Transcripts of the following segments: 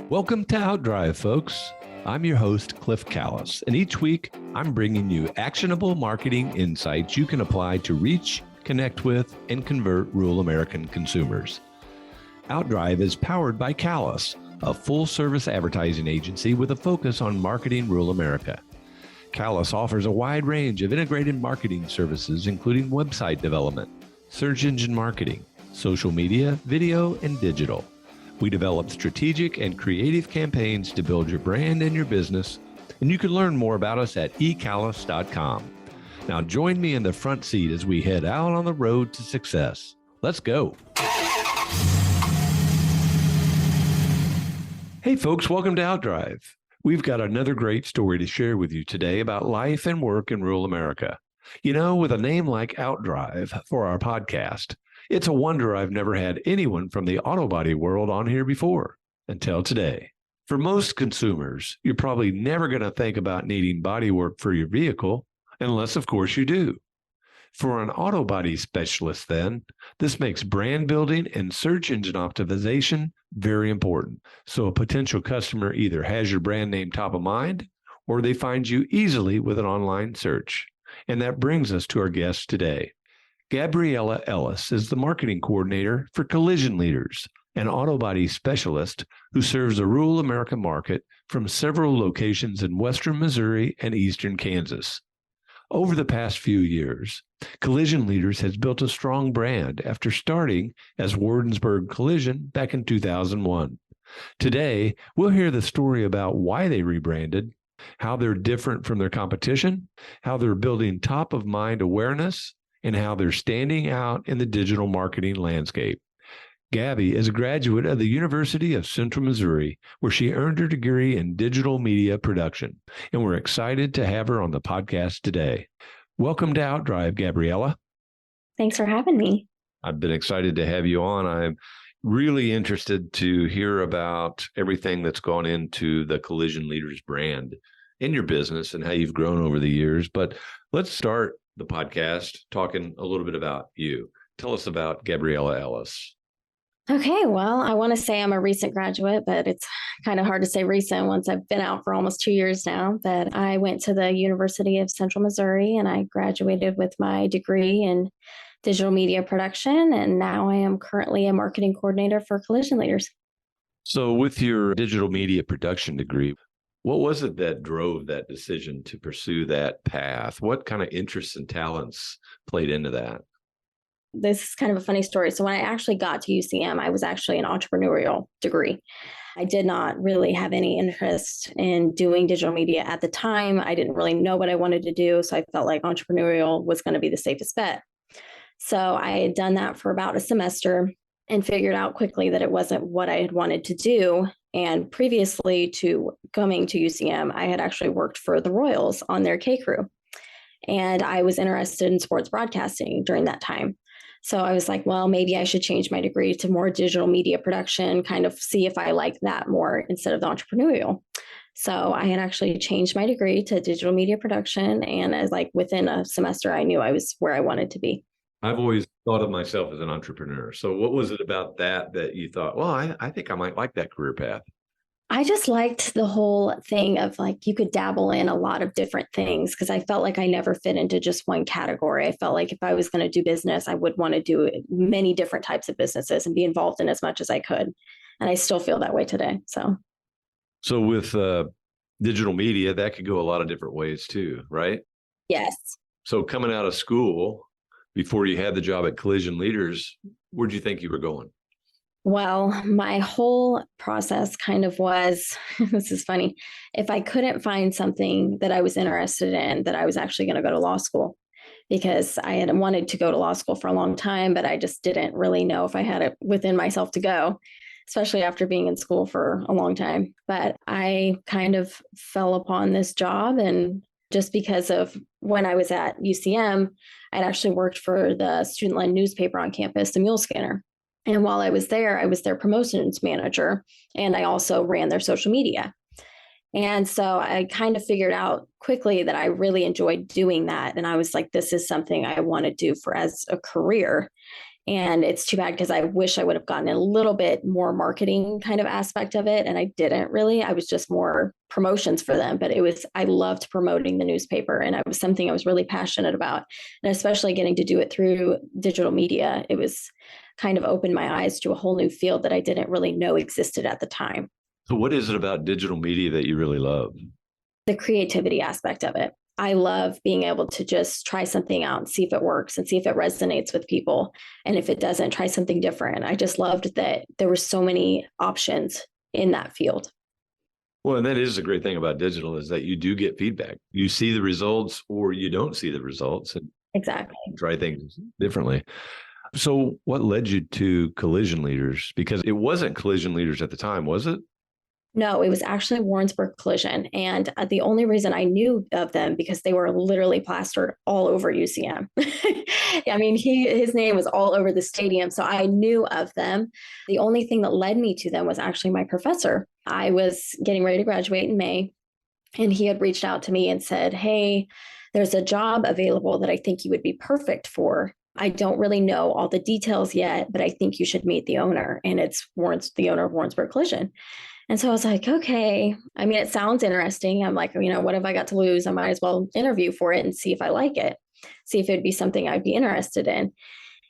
Welcome to Outdrive, folks. I'm your host, Cliff Callis, and each week I'm bringing you actionable marketing insights you can apply to reach, connect with, and convert rural American consumers. Outdrive is powered by Callis, a full-service advertising agency with a focus on marketing rural America. Callis offers a wide range of integrated marketing services, including website development, search engine marketing, social media, video, and digital. We develop strategic and creative campaigns to build your brand and your business, and you can learn more about us at ecallis.com. Now join me in the front seat as we head out on the road to success. Let's go. Hey folks, welcome to Outdrive. We've got another great story to share with you today about life and work in rural America. You know, with a name like Outdrive for our podcast, it's a wonder I've never had anyone from the auto body world on here before, until today. For most consumers, you're probably never going to think about needing body work for your vehicle, unless, of course, you do. For an auto body specialist, then, this makes brand building and search engine optimization very important. So a potential customer either has your brand name top of mind, or they find you easily with an online search. And that brings us to our guest today. Gabriella Ellis is the marketing coordinator for Collision Leaders, an auto body specialist who serves the rural American market from several locations in western Missouri and eastern Kansas. Over the past few years, Collision Leaders has built a strong brand after starting as Wardensburg Collision back in 2001. Today, we'll hear the story about why they rebranded, how they're different from their competition, how they're building top-of-mind awareness, and how they're standing out in the digital marketing landscape. Gabby is a graduate of the University of Central Missouri, where she earned her degree in digital media production, and we're excited to have her on the podcast today. Welcome to Outdrive, Gabriella. Thanks for having me. I've been excited to have you on. I'm really interested to hear about everything that's gone into the Collision Leaders brand in your business and how you've grown over the years. But let's start the podcast talking a little bit about you. Tell us about Gabriella Ellis. Okay, well, I want to say I'm a recent graduate, but it's kind of hard to say recent once I've been out for almost 2 years now. But I went to the University of Central Missouri and I graduated with my degree in digital media production. And now I am currently a marketing coordinator for Collision Leaders. So with your digital media production degree, what was it that drove that decision to pursue that path? What kind of interests and talents played into that? This is kind of a funny story. So when I actually got to UCM, I was actually an entrepreneurial degree. I did not really have any interest in doing digital media at the time. I didn't really know what I wanted to do. So I felt like entrepreneurial was going to be the safest bet. So I had done that for about a semester and figured out quickly that it wasn't what I had wanted to do. And previously to coming to UCM, I had actually worked for the Royals on their K crew. And I was interested in sports broadcasting during that time. So I was like, well, maybe I should change my degree to more digital media production, kind of see if I like that more instead of the entrepreneurial. So I had actually changed my degree to digital media production. And as like within a semester, I knew I was where I wanted to be. I've always thought of myself as an entrepreneur. So what was it about that you thought, well, I think I might like that career path? I just liked the whole thing of like you could dabble in a lot of different things because I felt like I never fit into just one category. I felt like if I was going to do business, I would want to do many different types of businesses and be involved in as much as I could. And I still feel that way today. So with digital media, that could go a lot of different ways too, right? Yes. So coming out of school, before you had the job at Collision Leaders, where'd you think you were going? Well, my whole process kind of was, this is funny, if I couldn't find something that I was interested in, that I was actually going to go to law school, because I had wanted to go to law school for a long time, but I just didn't really know if I had it within myself to go, especially after being in school for a long time. But I kind of fell upon this job, and just because of when I was at UCM, I'd actually worked for the student-led newspaper on campus, the Mule Scanner. And while I was their promotions manager, and I also ran their social media. And so I kind of figured out quickly that I really enjoyed doing that. And I was like, this is something I want to do for as a career. And it's too bad because I wish I would have gotten a little bit more marketing kind of aspect of it. And I didn't really. I was just more promotions for them. But I loved promoting the newspaper. And it was something I was really passionate about. And especially getting to do it through digital media, it was kind of opened my eyes to a whole new field that I didn't really know existed at the time. So what is it about digital media that you really love? The creativity aspect of it. I love being able to just try something out and see if it works and see if it resonates with people. And if it doesn't, try something different. I just loved that there were so many options in that field. Well, and that is a great thing about digital is that you do get feedback. You see the results or you don't see the results and Exactly. try things differently. So what led you to Collision Leaders? Because it wasn't Collision Leaders at the time, was it? No, it was actually Warrensburg Collision. And the only reason I knew of them because they were literally plastered all over UCM. I mean, his name was all over the stadium. So I knew of them. The only thing that led me to them was actually my professor. I was getting ready to graduate in May, and he had reached out to me and said, "Hey, there's a job available that I think you would be perfect for. I don't really know all the details yet, but I think you should meet the owner." And it's the owner of Warrensburg Collision. And so I was like, okay. I mean, it sounds interesting. I'm like, what have I got to lose? I might as well interview for it and see if I like it, see if it'd be something I'd be interested in.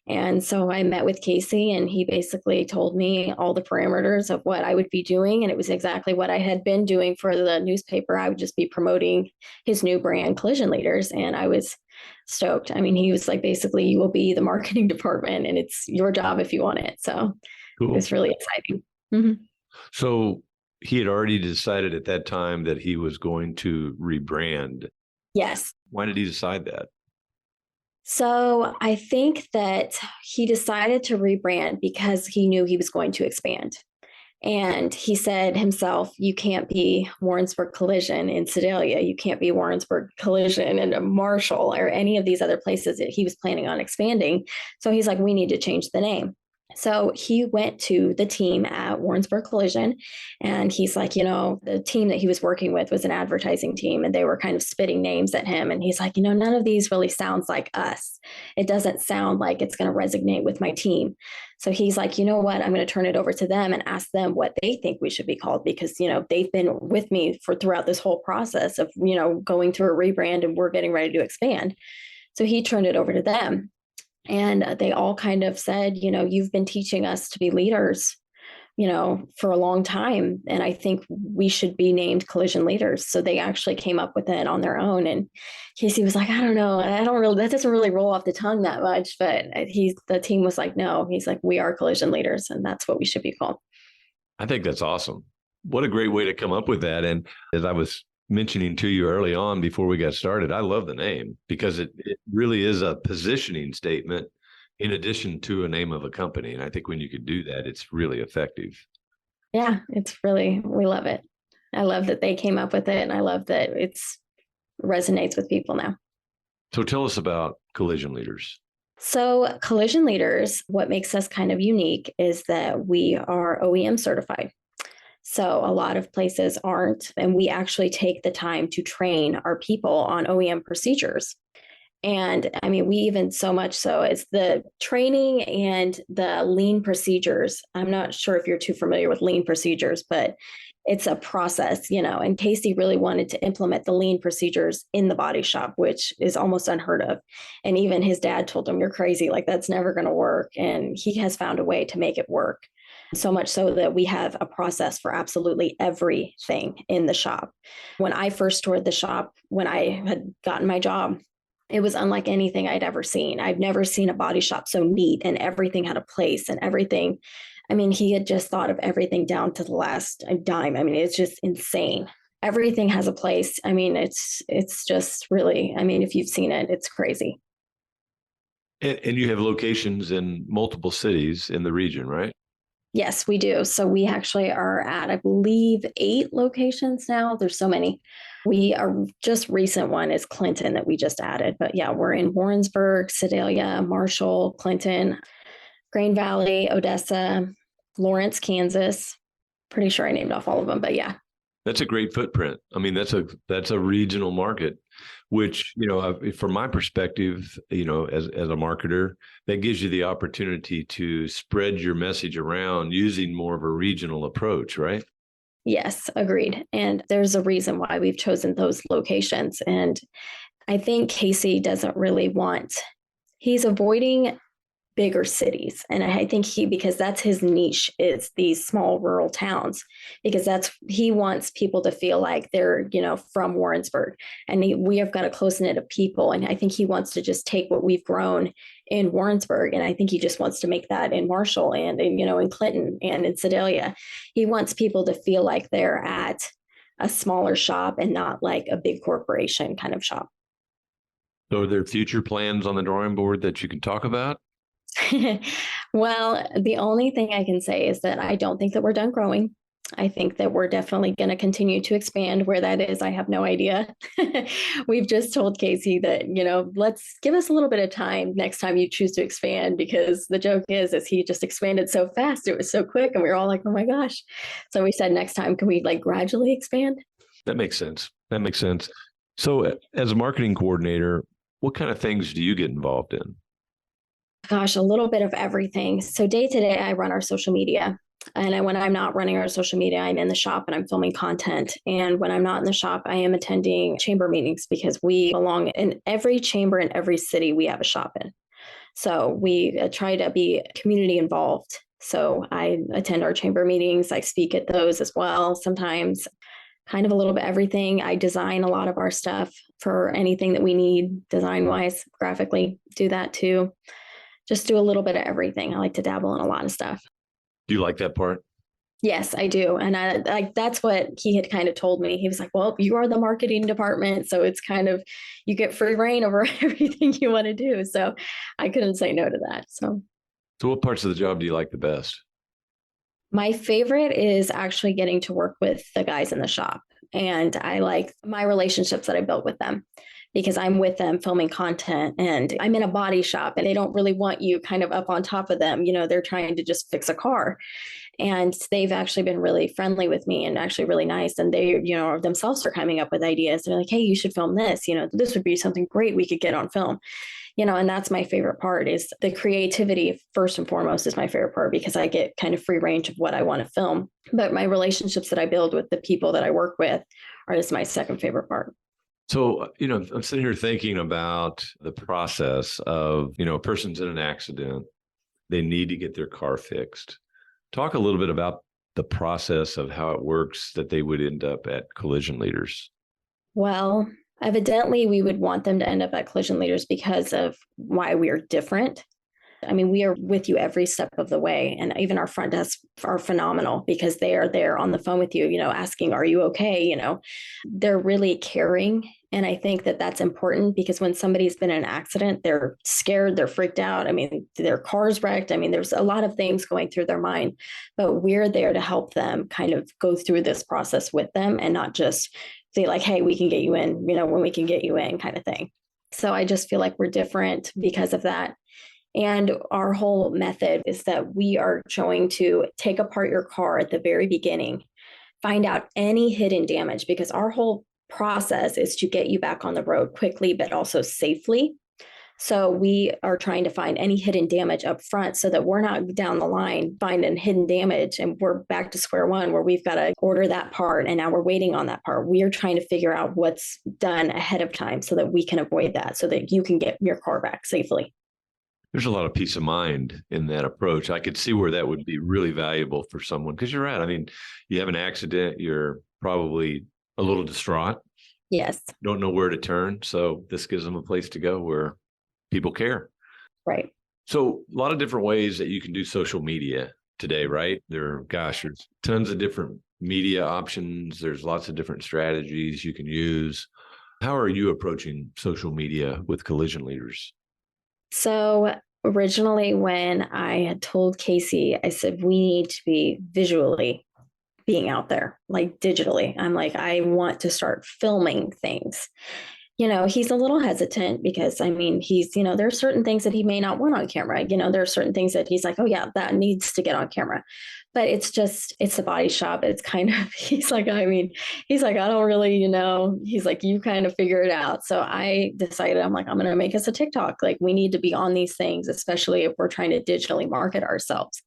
And so I met with Casey, and he basically told me all the parameters of what I would be doing. And it was exactly what I had been doing for the newspaper. I would just be promoting his new brand, Collision Leaders. And I was stoked. I mean, he was like, basically, you will be the marketing department and it's your job if you want it. So Cool. It was really exciting. Mm-hmm. So he had already decided at that time that he was going to rebrand. Yes. Why did he decide that? So I think that he decided to rebrand because he knew he was going to expand. And he said himself, you can't be Warrensburg Collision in Sedalia. You can't be Warrensburg Collision in Marshall or any of these other places that he was planning on expanding. So he's like, we need to change the name. So he went to the team at Warrensburg Collision, and he's like, the team that he was working with was an advertising team, and they were kind of spitting names at him. And he's like, none of these really sounds like us. It doesn't sound like it's going to resonate with my team. So he's like, you know what? I'm going to turn it over to them and ask them what they think we should be called, because, they've been with me throughout this whole process of, going through a rebrand, and we're getting ready to expand. So he turned it over to them. And they all kind of said, you've been teaching us to be leaders, for a long time. And I think we should be named Collision Leaders. So they actually came up with it on their own. And Casey was like, I don't know. That doesn't really roll off the tongue that much. But the team was like, no, he's like, we are Collision Leaders, and that's what we should be called. I think that's awesome. What a great way to come up with that. And as I was mentioning to you early on before we got started, I love the name because it really is a positioning statement in addition to a name of a company. And I think when you could do that, it's really effective. Yeah, we love it. I love that they came up with it, and I love that resonates with people now. So tell us about Collision Leaders. So Collision Leaders, what makes us kind of unique is that we are OEM certified. So a lot of places aren't, and we actually take the time to train our people on OEM procedures. And I mean, we even so much so it's the training and the lean procedures. I'm not sure if you're too familiar with lean procedures, but it's a process, and Casey really wanted to implement the lean procedures in the body shop, which is almost unheard of. And even his dad told him, you're crazy, like that's never going to work. And he has found a way to make it work. So much so that we have a process for absolutely everything in the shop. When I first toured the shop, when I had gotten my job, it was unlike anything I'd ever seen. I've never seen a body shop so neat, and everything had a place and everything. I mean, he had just thought of everything down to the last dime. I mean, it's just insane. Everything has a place. I mean, it's just really, I mean, if you've seen it, it's crazy. And you have locations in multiple cities in the region, right? Yes, we do. So we actually are at, I believe, 8 locations now. There's so many. We are just recent one is Clinton that we just added. But yeah, we're in Warrensburg, Sedalia, Marshall, Clinton, Grain Valley, Odessa, Lawrence, Kansas. Pretty sure I named off all of them, but yeah. That's a great footprint. I mean, that's a regional market. which, from my perspective, as a marketer, that gives you the opportunity to spread your message around using more of a regional approach, right? Yes, agreed. And there's a reason why we've chosen those locations. And I think Casey doesn't really he's avoiding bigger cities. And I think because that's his niche, is these small rural towns, because he wants people to feel like they're, from Warrensburg. And we have got a close knit of people. And I think he wants to just take what we've grown in Warrensburg. And I think he just wants to make that in Marshall and in Clinton and in Sedalia. He wants people to feel like they're at a smaller shop and not like a big corporation kind of shop. So are there future plans on the drawing board that you can talk about? Well, the only thing I can say is that I don't think that we're done growing. I think that we're definitely going to continue to expand. Where that is, I have no idea. We've just told Casey that, let's give us a little bit of time next time you choose to expand, because the joke is he just expanded so fast. It was so quick. And we were all like, oh my gosh. So we said, next time, can we gradually expand? That makes sense. So as a marketing coordinator, what kind of things do you get involved in? Gosh, a little bit of everything. So day to day, I run our social media. And when I'm not running our social media, I'm in the shop and I'm filming content. And when I'm not in the shop, I am attending chamber meetings, because we belong in every chamber in every city we have a shop in. So we try to be community involved. So I attend our chamber meetings. I speak at those as well. Sometimes kind of a little bit everything. I design a lot of our stuff for anything that we need design wise, graphically, do that too. Just do a little bit of everything. I like to dabble in a lot of stuff. Do you like that part? Yes, I do. And that's what he had kind of told me. He was like, well, you are the marketing department. So it's kind of, you get free reign over everything you want to do. So I couldn't say no to that. So what parts of the job do you like the best? My favorite is actually getting to work with the guys in the shop. And I like my relationships that I built with them, because I'm with them filming content, and I'm in a body shop and they don't really want you kind of up on top of them. They're trying to just fix a car. And they've actually been really friendly with me and actually really nice. And they, themselves are coming up with ideas. They're like, hey, you should film this. This would be something great we could get on film. And that's my favorite part, is the creativity. First and foremost is my favorite part, because I get kind of free range of what I want to film. But my relationships that I build with the people that I work with are just my second favorite part. So, I'm sitting here thinking about the process of, a person's in an accident. They need to get their car fixed. Talk a little bit about the process of how it works that they would end up at Collision Leaders. Well, evidently, we would want them to end up at Collision Leaders because of why we are different. I mean, we are with you every step of the way. And even our front desk are phenomenal, because they are there on the phone with you, asking, are you okay? They're really caring. And I think that that's important, because when somebody's been in an accident, they're scared, they're freaked out. I mean, their car's wrecked. I mean, there's a lot of things going through their mind, but we're there to help them kind of go through this process with them, and not just say like, hey, we can get you in, when we can get you in, kind of thing. So I just feel like we're different because of that. And our whole method is that we are going to take apart your car at the very beginning, find out any hidden damage, because our whole process is to get you back on the road quickly, but also safely. So we are trying to find any hidden damage up front, so that we're not down the line finding hidden damage and we're back to square one, where we've got to order that part and now we're waiting on that part. We are trying to figure out what's done ahead of time so that we can avoid that, so that you can get your car back safely. There's a lot of peace of mind in that approach. I could see where that would be really valuable for someone, because you're right. I mean, you have an accident, you're probably a little distraught. Yes. Don't know where to turn. So this gives them a place to go where people care. Right. So a lot of different ways that you can do social media today, right? There's tons of different media options. There's lots of different strategies you can use. How are you approaching social media with Collision Leaders? So originally, when I had told Casey, I said, we need to be visually being out there, like digitally. I'm like, I want to start filming things. He's a little hesitant because there are certain things that he may not want on camera. There are certain things that he's like, oh yeah, that needs to get on camera. But it's a body shop. It's kind of, he's like, I don't really, he's like, you kind of figure it out. So I decided, I'm like, I'm going to make us a TikTok. Like we need to be on these things, especially if we're trying to digitally market ourselves.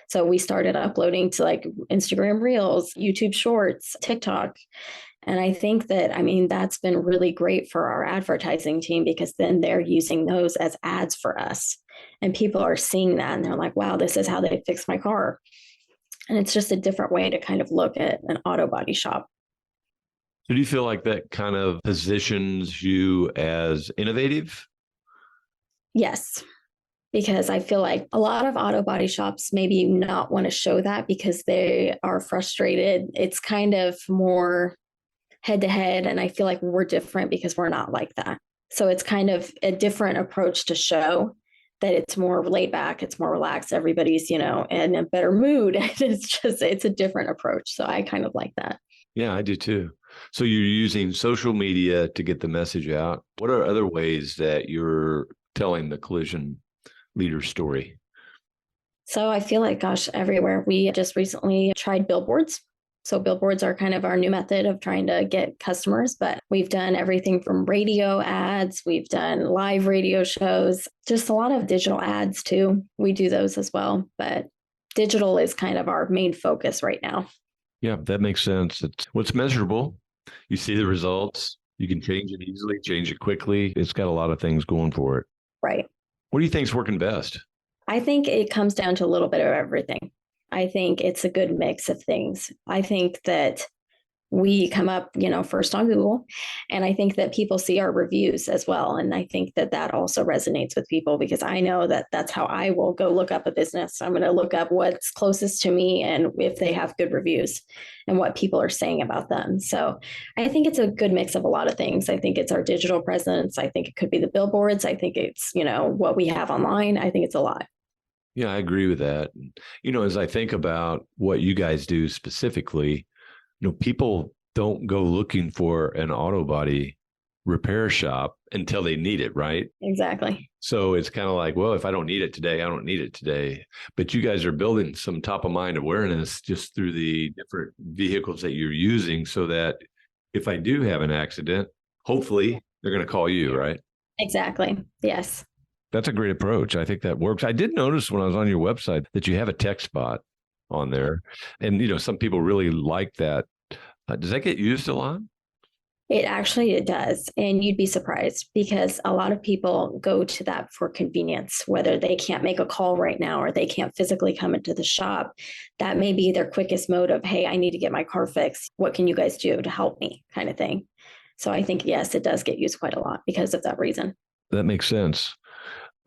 So we started uploading to like Instagram Reels, YouTube Shorts, TikTok. And I think that, that's been really great for our advertising team because then they're using those as ads for us. And people are seeing that and they're like, wow, this is how they fix my car. And it's just a different way to kind of look at an auto body shop. So do you feel like that kind of positions you as innovative? Yes, because I feel like a lot of auto body shops maybe not want to show that because they are frustrated. It's kind of more head to head. And I feel like we're different because we're not like that. So it's kind of a different approach to show that it's more laid back, it's more relaxed. Everybody's, in a better mood. It's a different approach. So I kind of like that. Yeah, I do too. So you're using social media to get the message out. What are other ways that you're telling the collision leader story? So I feel like, gosh, everywhere. We just recently tried billboards. So billboards are kind of our new method of trying to get customers, but we've done everything from radio ads, we've done live radio shows, just a lot of digital ads too. We do those as well, but digital is kind of our main focus right now. Yeah, that makes sense. It's what's measurable. You see the results. You can change it easily, change it quickly. It's got a lot of things going for it. Right. What do you think is working best? I think it comes down to a little bit of everything. I think it's a good mix of things. I think that we come up, first on Google, and I think that people see our reviews as well. And I think that that also resonates with people because I know that that's how I will go look up a business. I'm going to look up what's closest to me and if they have good reviews and what people are saying about them. So I think it's a good mix of a lot of things. I think it's our digital presence. I think it could be the billboards. I think it's, what we have online. I think it's a lot. Yeah, I agree with that. As I think about what you guys do specifically, people don't go looking for an auto body repair shop until they need it, right? Exactly. So it's kind of like, well, if I don't need it today, I don't need it today. But you guys are building some top of mind awareness just through the different vehicles that you're using so that if I do have an accident, hopefully they're going to call you, right? Exactly. Yes. That's a great approach. I think that works. I did notice when I was on your website that you have a text bot on there. And, some people really like that. Does that get used a lot? It does. And you'd be surprised because a lot of people go to that for convenience, whether they can't make a call right now or they can't physically come into the shop. That may be their quickest mode of, hey, I need to get my car fixed. What can you guys do to help me kind of thing? So I think, yes, it does get used quite a lot because of that reason. That makes sense.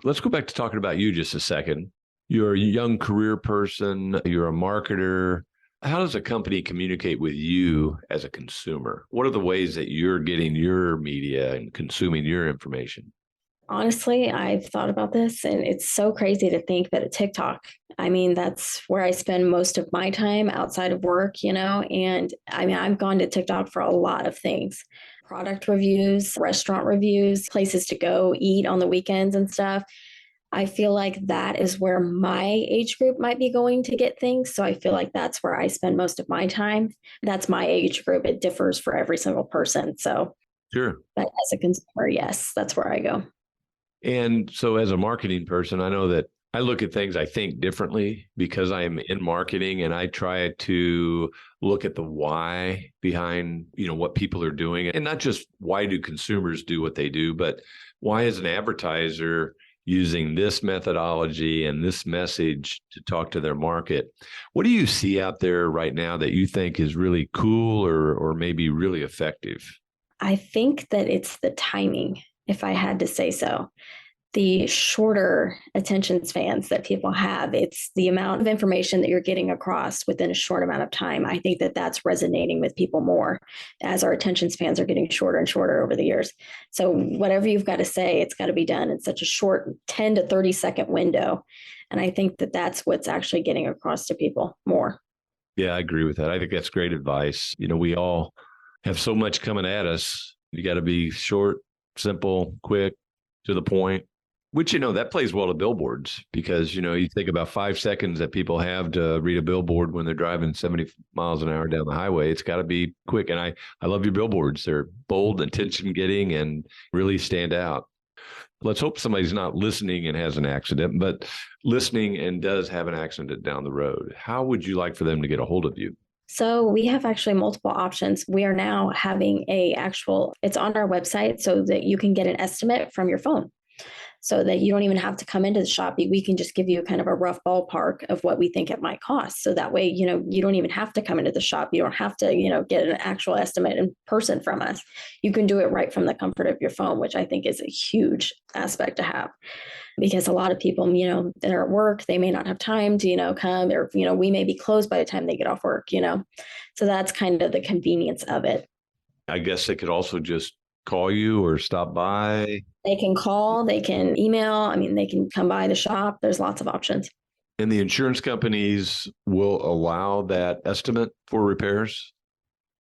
Let's go back to talking about you just a second. You're a young career person. You're a marketer. How does a company communicate with you as a consumer? What are the ways that you're getting your media and consuming your information? Honestly, I've thought about this and it's so crazy to think that at TikTok, that's where I spend most of my time outside of work, and I've gone to TikTok for a lot of things. Product reviews, restaurant reviews, places to go eat on the weekends and stuff. I feel like that is where my age group might be going to get things. So I feel like that's where I spend most of my time. That's my age group. It differs for every single person. So, Sure. But as a consumer, yes, that's where I go. And so as a marketing person, I know that I look at things, I think differently because I am in marketing and I try to look at the why behind, what people are doing and not just why do consumers do what they do, but why is an advertiser using this methodology and this message to talk to their market. What do you see out there right now that you think is really cool or maybe really effective? I think that it's the timing, if I had to say so. The shorter attention spans that people have, it's the amount of information that you're getting across within a short amount of time. I think that that's resonating with people more as our attention spans are getting shorter and shorter over the years. So whatever you've got to say, it's got to be done in such a short 10 to 30-second window. And I think that that's what's actually getting across to people more. Yeah, I agree with that. I think that's great advice. We all have so much coming at us. You got to be short, simple, quick, to the point, which, that plays well to billboards because, you think about 5 seconds that people have to read a billboard when they're driving 70 miles an hour down the highway. It's got to be quick. And I love your billboards. They're bold, attention getting, and really stand out. Let's hope somebody's not listening and has an accident, but listening and does have an accident down the road. How would you like for them to get a hold of you? So we have actually multiple options. We are now having it's on our website so that you can get an estimate from your phone. So that you don't even have to come into the shop. We can just give you kind of a rough ballpark of what we think it might cost. So that way, you don't even have to come into the shop. You don't have to, get an actual estimate in person from us. You can do it right from the comfort of your phone, which I think is a huge aspect to have. Because a lot of people, that are at work, they may not have time to, come, or, we may be closed by the time they get off work, So that's kind of the convenience of it. I guess they could also just call you or stop by. They can call, they can email. They can come by the shop. There's lots of options. And the insurance companies will allow that estimate for repairs?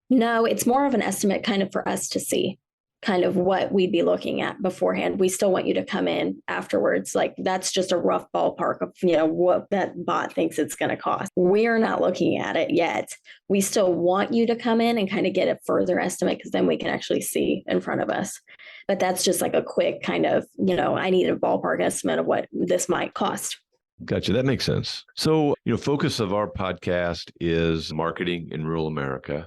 No, it's more of an estimate kind of for us to see kind of what we'd be looking at beforehand. We still want you to come in afterwards. Like that's just a rough ballpark of, what that bot thinks it's going to cost. We're not looking at it yet. We still want you to come in and kind of get a further estimate because then we can actually see in front of us. But that's just like a quick kind of, I need a ballpark estimate of what this might cost. Gotcha. That makes sense. So, focus of our podcast is marketing in rural America,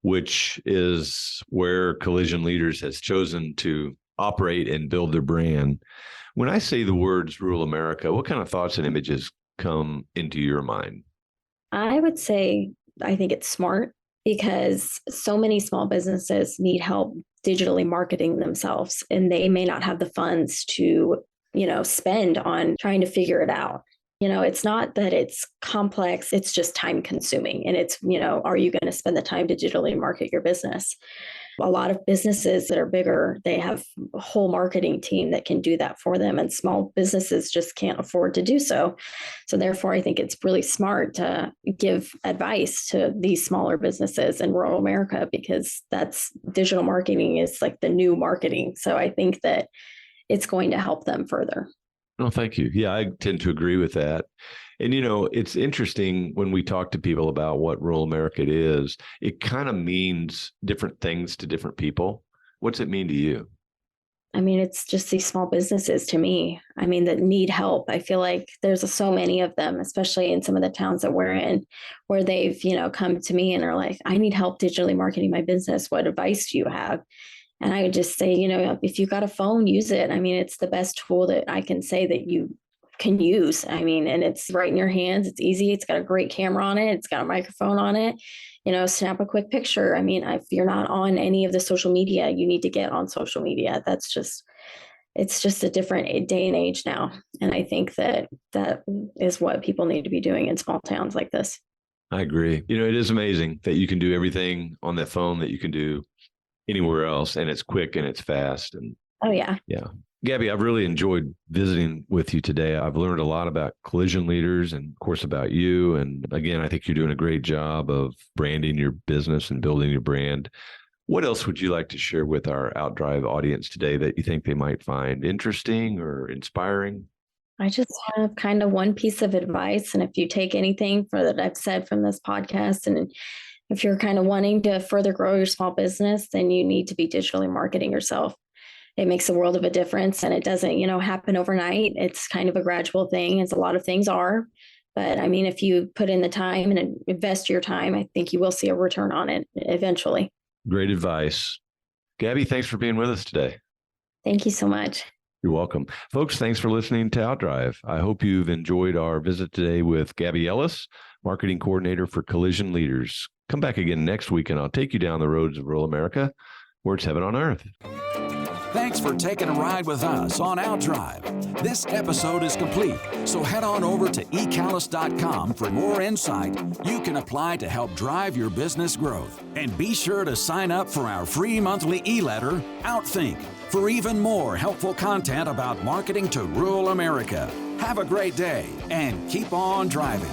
which is where Collision Leaders has chosen to operate and build their brand. When I say the words rural America, what kind of thoughts and images come into your mind? I would say, I think it's smart because so many small businesses need help digitally marketing themselves, and they may not have the funds to, spend on trying to figure it out. It's not that it's complex, it's just time consuming. And it's, are you going to spend the time to digitally market your business? A lot of businesses that are bigger, they have a whole marketing team that can do that for them. And small businesses just can't afford to do so. So therefore, I think it's really smart to give advice to these smaller businesses in rural America, because that's digital marketing is like the new marketing. So I think that it's going to help them further. Oh, thank you. Yeah, I tend to agree with that. And, it's interesting when we talk to people about what rural America is, it kind of means different things to different people. What's it mean to you? It's just these small businesses to me, that need help. I feel like there's so many of them, especially in some of the towns that we're in, where they've, come to me and are like, I need help digitally marketing my business. What advice do you have? And I would just say, if you've got a phone, use it. It's the best tool that I can say that you can use. And it's right in your hands. It's easy. It's got a great camera on it. It's got a microphone on it. Snap a quick picture. If you're not on any of the social media, you need to get on social media. It's just a different day and age now. And I think that is what people need to be doing in small towns like this. I agree. It is amazing that you can do everything on that phone that you can do anywhere else, and it's quick and it's fast. And oh yeah. Yeah. Gabby, I've really enjoyed visiting with you today. I've learned a lot about Collision Leaders and of course about you. And again, I think you're doing a great job of branding your business and building your brand. What else would you like to share with our OutDrive audience today that you think they might find interesting or inspiring? I just have kind of one piece of advice. And if you take anything that I've said from this podcast, and if you're kind of wanting to further grow your small business, then you need to be digitally marketing yourself. It makes a world of a difference, and it doesn't, happen overnight. It's kind of a gradual thing, as a lot of things are. But if you put in the time and invest your time, I think you will see a return on it eventually. Great advice. Gabby, thanks for being with us today. Thank you so much. You're welcome. Folks, thanks for listening to OutDrive. I hope you've enjoyed our visit today with Gabby Ellis, Marketing Coordinator for Collision Leaders. Come back again next week, and I'll take you down the roads of rural America, where it's heaven on earth. Thanks for taking a ride with us on OutDrive. This episode is complete, so head on over to eCallis.com for more insight you can apply to help drive your business growth. And be sure to sign up for our free monthly e-letter, OutThink, for even more helpful content about marketing to rural America. Have a great day and keep on driving.